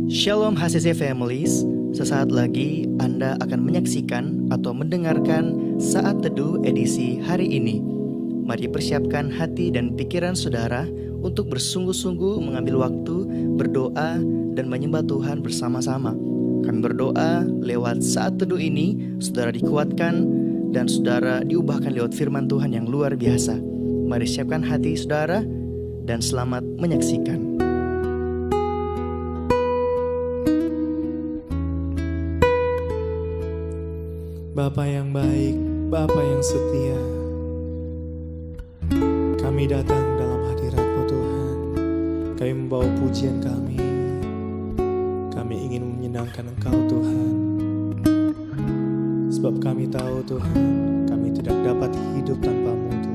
Shalom HCC Families, sesaat lagi Anda akan menyaksikan atau mendengarkan Saat Teduh edisi hari ini. Mari persiapkan hati dan pikiran saudara untuk bersungguh-sungguh mengambil waktu, berdoa, dan menyembah Tuhan bersama-sama. Kami berdoa lewat Saat Teduh ini, saudara dikuatkan dan saudara diubahkan lewat firman Tuhan yang luar biasa. Mari siapkan hati saudara dan selamat menyaksikan. Bapa yang baik, Bapa yang setia, kami datang dalam hadirat-Mu Tuhan. Kami membawa pujian kami ingin menyenangkan Engkau Tuhan. Sebab kami tahu Tuhan, kami tidak dapat hidup tanpa-Mu Tuhan.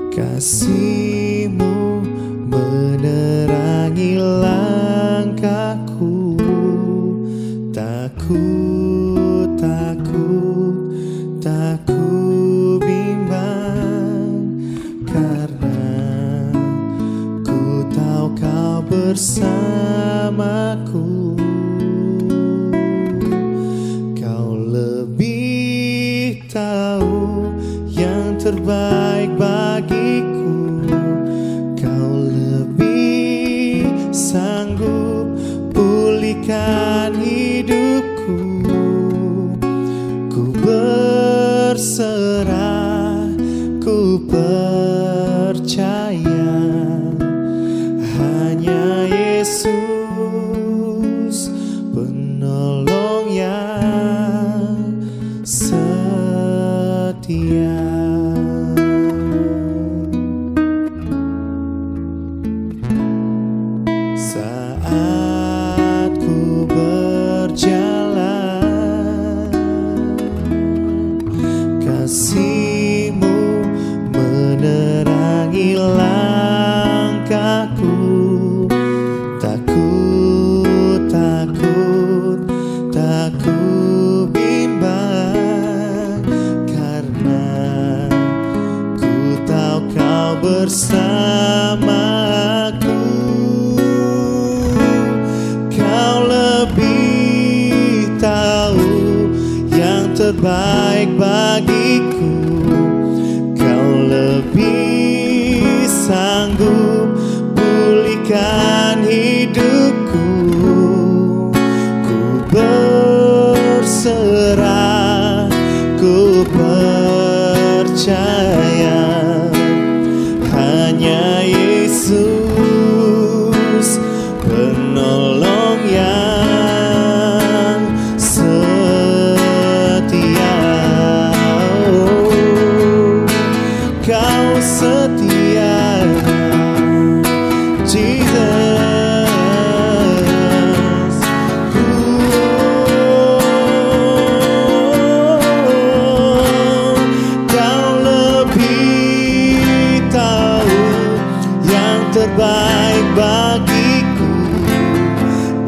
Kasih-Mu menerangi langkahku, tak ku bimbang, karena ku tahu Kau bersamaku. Kau lebih tahu yang terbaik bagiku. Kau lebih sanggup pulihkan hidupku. Ku berserah, ku percaya hanya Yesus penolong yang setia. Saat ku berjalan, kasih-Mu menerangi langkahku. Tak ku bimbang, karena ku tahu Kau bersamaku. Kau lebih tahu yang terbaik bagiku. Kau lebih sanggup pulihkan hidupku. Ku berserah, ku percaya hanya Yesus penolong yang setia. Kau setia, Jesus. Kau lebih tahu yang terbaik bagiku.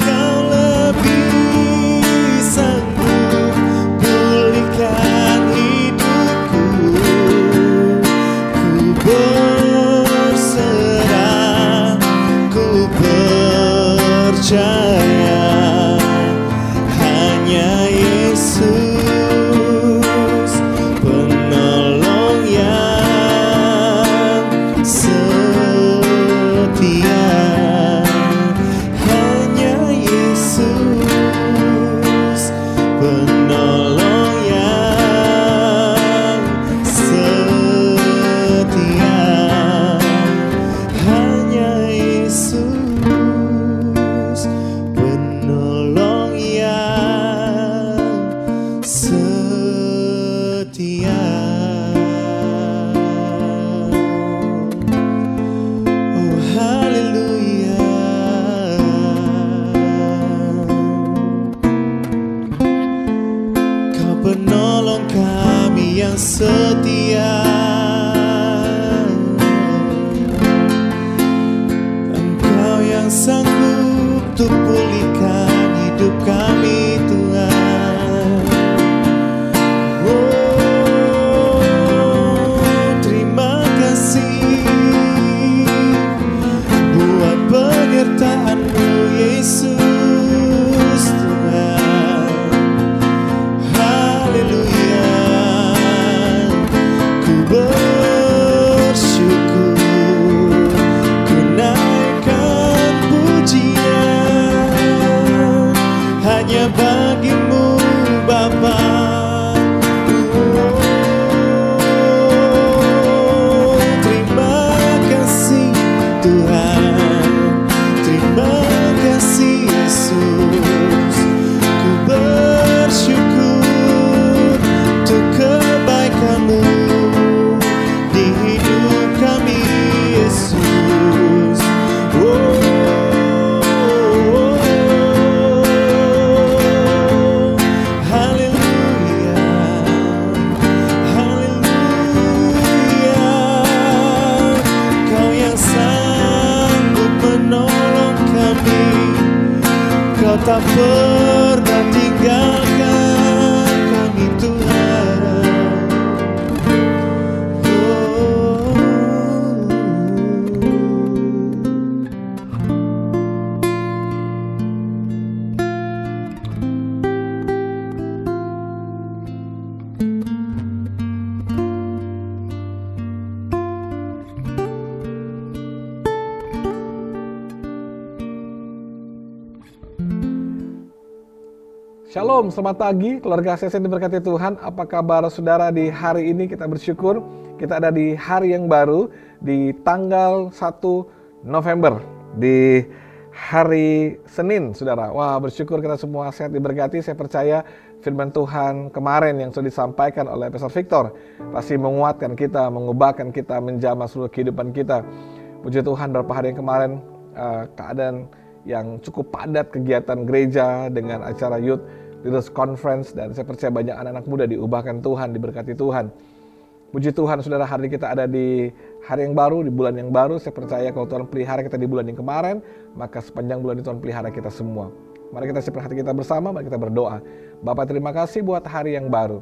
Kau lebih sanggup pulihkan hidupku. Ku berserah, ku percaya hanya Yesus penolong yang setia. Hanya Yesus penolong yang setia. Hanya Yesus penolong yang setia. Oh haleluya. Kau penolong kami yang setia. sanggup untuk pulihkan hidup kami Tuhan. Terima kasih buat penyertaan-Mu Yesus Tuhan. Haleluya, ku bersyukur, ku naikkan pujian hanya bagi-Mu Bapa. Terima kasih Tuhan, terima kasih Yesus. Ku bersyukur untuk kebaikan-Mu di hidup kami Yesus. Haleluya, haleluya. Kau yang sanggup menolong kami, Kau tak pernah tinggalkan kami Tuhan. Shalom, selamat pagi keluarga CC yang diberkati Tuhan. Apa kabar saudara di hari ini? Kita bersyukur kita ada di hari yang baru, di tanggal 1 November, di hari Senin saudara. Wah, bersyukur kita semua sehat diberkati. Saya percaya firman Tuhan kemarin yang sudah disampaikan oleh Pastor Victor pasti menguatkan kita, mengubahkan kita, menjamah seluruh kehidupan kita. Puji Tuhan, beberapa hari yang kemarin keadaan yang cukup padat kegiatan gereja dengan acara Youth Leaders Conference, dan saya percaya banyak anak-anak muda diubahkan Tuhan, diberkati Tuhan. Puji Tuhan saudara, hari ini kita ada di hari yang baru, di bulan yang baru. Saya percaya kalau Tuhan pelihara kita di bulan yang kemarin, maka sepanjang bulan ini Tuhan pelihara kita semua. Mari kita siapkan hati kita bersama, mari kita berdoa. Bapa, terima kasih buat hari yang baru.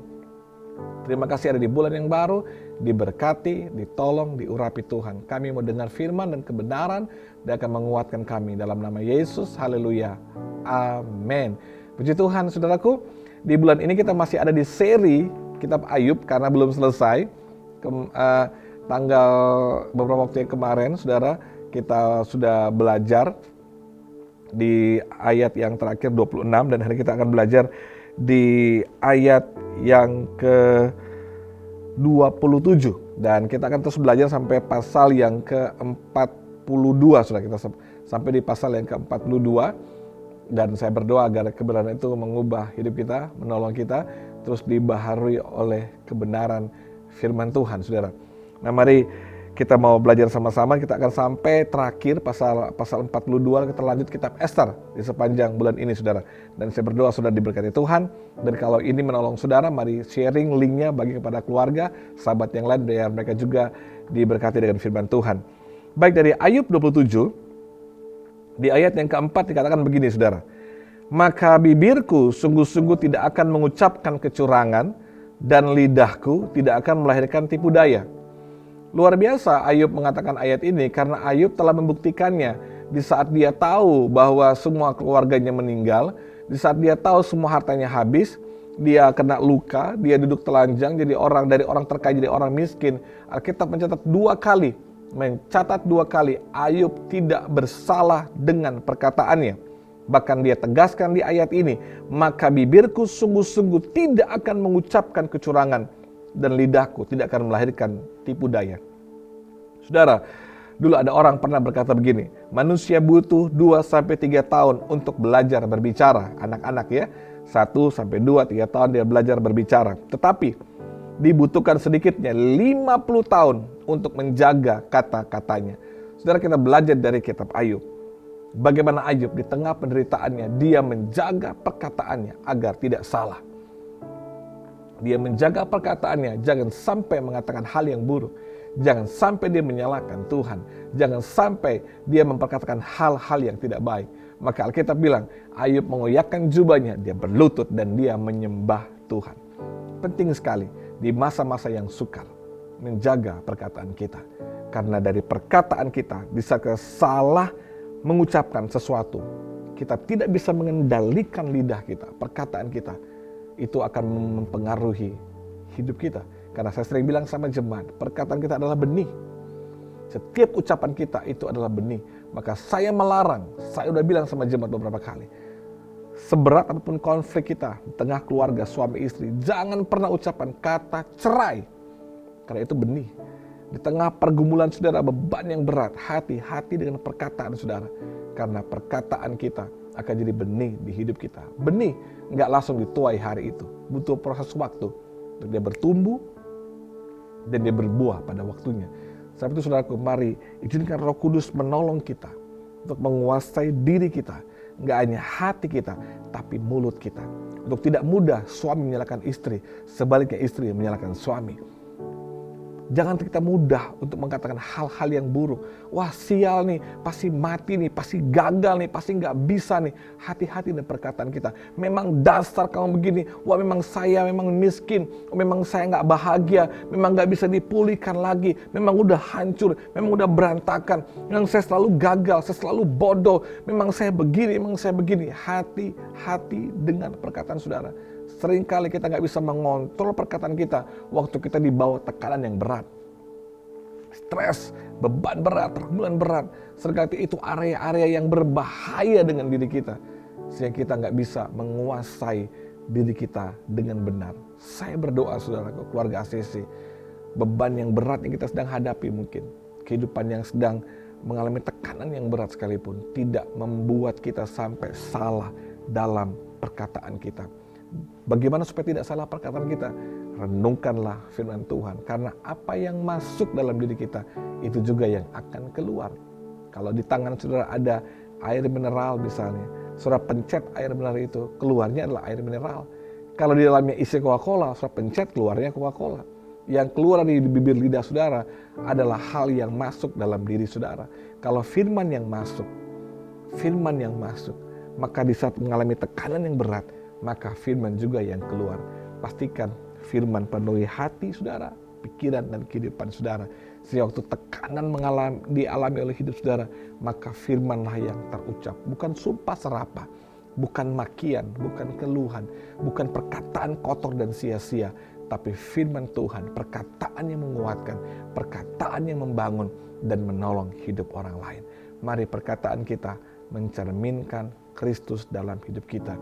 Terima kasih ada di bulan yang baru, diberkati, ditolong, diurapi Tuhan. Kami mau dengar firman dan kebenaran, dan akan menguatkan kami dalam nama Yesus. Haleluya. Amin. Puji Tuhan saudaraku, di bulan ini kita masih ada di seri Kitab Ayub karena belum selesai. Tanggal beberapa waktu yang kemarin, saudara, kita sudah belajar di ayat yang terakhir 26, dan hari kita akan belajar di ayat yang ke-27, dan kita akan terus belajar sampai pasal yang ke-42. Sudah kita sampai di pasal yang ke-42, dan saya berdoa agar kebenaran itu mengubah hidup kita, menolong kita terus dibaharui oleh kebenaran firman Tuhan, saudara. Nah, mari kita mau belajar sama-sama. Kita akan sampai terakhir pasal 42. Kita lanjut kitab Ester di sepanjang bulan ini, saudara. Dan saya berdoa saudara diberkati Tuhan. Dan kalau ini menolong saudara, mari sharing linknya bagi kepada keluarga, sahabat yang lain, biar mereka juga diberkati dengan firman Tuhan. Baik, dari Ayub 27, di ayat yang keempat dikatakan begini, saudara. Maka bibirku sungguh-sungguh tidak akan mengucapkan kecurangan, dan lidahku tidak akan melahirkan tipu daya. Luar biasa Ayub mengatakan ayat ini karena Ayub telah membuktikannya di saat dia tahu bahwa semua keluarganya meninggal, di saat dia tahu semua hartanya habis, dia kena luka, dia duduk telanjang, jadi dari orang terkaya jadi orang miskin. Alkitab mencatat dua kali Ayub tidak bersalah dengan perkataannya. Bahkan dia tegaskan di ayat ini, maka bibirku sungguh-sungguh tidak akan mengucapkan kecurangan, dan lidahku tidak akan melahirkan tipu daya. Saudara, dulu ada orang pernah berkata begini, manusia butuh 2-3 tahun untuk belajar berbicara. Anak-anak ya, 1-2-3 tahun dia belajar berbicara. Tetapi dibutuhkan sedikitnya 50 tahun untuk menjaga kata-katanya. Saudara, kita belajar dari kitab Ayub. Bagaimana Ayub di tengah penderitaannya, dia menjaga perkataannya agar tidak salah. Dia menjaga perkataannya, jangan sampai mengatakan hal yang buruk. Jangan sampai dia menyalahkan Tuhan. Jangan sampai dia memperkatakan hal-hal yang tidak baik. Maka Alkitab bilang, Ayub mengoyakkan jubahnya, dia berlutut dan dia menyembah Tuhan. Penting sekali di masa-masa yang sukar menjaga perkataan kita. Karena dari perkataan kita bisa salah mengucapkan sesuatu. Kita tidak bisa mengendalikan lidah kita, perkataan kita. Itu akan mempengaruhi hidup kita. Karena saya sering bilang sama jemaat, perkataan kita adalah benih. Setiap ucapan kita itu adalah benih. Maka saya melarang, saya udah bilang sama jemaat beberapa kali. Seberat apapun konflik kita di tengah keluarga, suami istri, jangan pernah ucapkan kata cerai. Karena itu benih. Di tengah pergumulan saudara, beban yang berat, hati-hati dengan perkataan saudara. Karena perkataan kita akan jadi benih di hidup kita. Benih nggak langsung dituai hari itu. Butuh proses waktu untuk dia bertumbuh dan dia berbuah pada waktunya. Sebab itu saudaraku, mari izinkan Roh Kudus menolong kita untuk menguasai diri kita. Nggak hanya hati kita, tapi mulut kita. Untuk tidak mudah suami menyalahkan istri, sebaliknya istri menyalahkan suami. Jangan kita mudah untuk mengatakan hal-hal yang buruk. Wah sial nih, pasti mati nih, pasti gagal nih, pasti nggak bisa nih. Hati-hati dengan perkataan kita. Memang dasar kamu begini. Wah memang saya memang miskin. Memang saya nggak bahagia. Memang nggak bisa dipulihkan lagi. Memang udah hancur. Memang udah berantakan. Memang saya selalu gagal. Saya selalu bodoh. Memang saya begini, memang saya begini. Hati-hati dengan perkataan saudara. Seringkali kita nggak bisa mengontrol perkataan kita waktu kita di bawah tekanan yang berat. Stres, beban berat, pergumulan berat. Seringkali itu area-area yang berbahaya dengan diri kita. Sehingga kita nggak bisa menguasai diri kita dengan benar. Saya berdoa saudara, keluarga ACC. Beban yang berat yang kita sedang hadapi mungkin. Kehidupan yang sedang mengalami tekanan yang berat sekalipun. Tidak membuat kita sampai salah dalam perkataan kita. Bagaimana supaya tidak salah perkataan kita? Renungkanlah firman Tuhan. Karena apa yang masuk dalam diri kita, itu juga yang akan keluar. Kalau di tangan saudara ada air mineral misalnya, saudara pencet air mineral itu, keluarnya adalah air mineral. Kalau di dalamnya isi Coca-Cola, saudara pencet keluarnya Coca-Cola. Yang keluar dari bibir lidah saudara adalah hal yang masuk dalam diri saudara. Kalau firman yang masuk, maka di saat mengalami tekanan yang berat, maka firman juga yang keluar. Pastikan firman penuhi hati saudara, pikiran dan kehidupan saudara. Sehingga waktu tekanan dialami oleh hidup saudara, maka firmanlah yang terucap. Bukan sumpah serapah, bukan makian, bukan keluhan, bukan perkataan kotor dan sia-sia. Tapi firman Tuhan, perkataan yang menguatkan, perkataan yang membangun dan menolong hidup orang lain. Mari perkataan kita mencerminkan Kristus dalam hidup kita.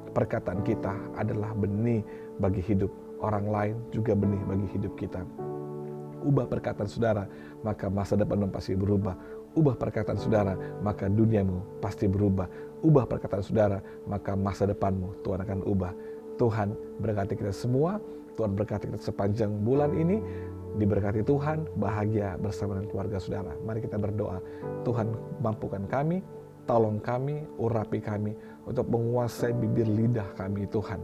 Perkataan kita adalah benih bagi hidup orang lain, juga benih bagi hidup kita. Ubah perkataan saudara, maka masa depanmu pasti berubah. Ubah perkataan saudara, maka duniamu pasti berubah. Ubah perkataan saudara, maka masa depanmu Tuhan akan ubah. Tuhan berkati kita semua, Tuhan berkati kita sepanjang bulan ini. Diberkati Tuhan, bahagia bersama dengan keluarga saudara. Mari kita berdoa, Tuhan mampukan kami, tolong kami, urapi kami untuk menguasai bibir lidah kami Tuhan.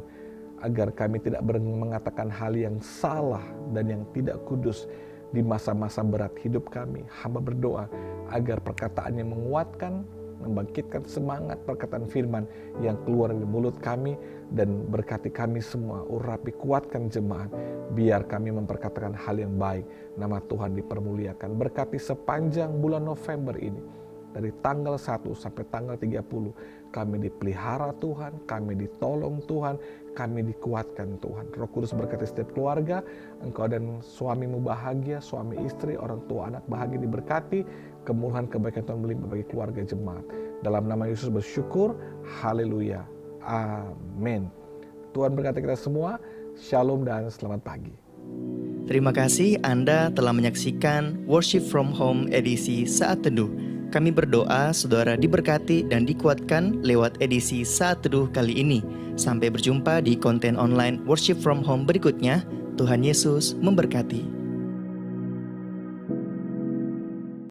Agar kami tidak mengatakan hal yang salah dan yang tidak kudus di masa-masa berat hidup kami. Hamba berdoa agar perkataan yang menguatkan, membangkitkan semangat perkataan firman yang keluar dari mulut kami dan berkati kami semua. Urapi, kuatkan jemaat, biar kami memperkatakan hal yang baik. Nama Tuhan dipermuliakan. Berkati sepanjang bulan November ini. Dari tanggal 1 sampai tanggal 30, kami dipelihara Tuhan, kami ditolong Tuhan, kami dikuatkan Tuhan. Roh Kudus berkati setiap keluarga, engkau dan suamimu bahagia, suami istri, orang tua anak bahagia diberkati, kemurahan kebaikan Tuhan melimpah bagi keluarga jemaat. Dalam nama Yesus bersyukur, haleluya, amin. Tuhan berkati kita semua, shalom dan selamat pagi. Terima kasih Anda telah menyaksikan Worship from Home edisi Saat Teduh. Kami berdoa saudara diberkati dan dikuatkan lewat edisi Saat Teduh kali ini. Sampai berjumpa di konten online Worship from Home berikutnya. Tuhan Yesus memberkati.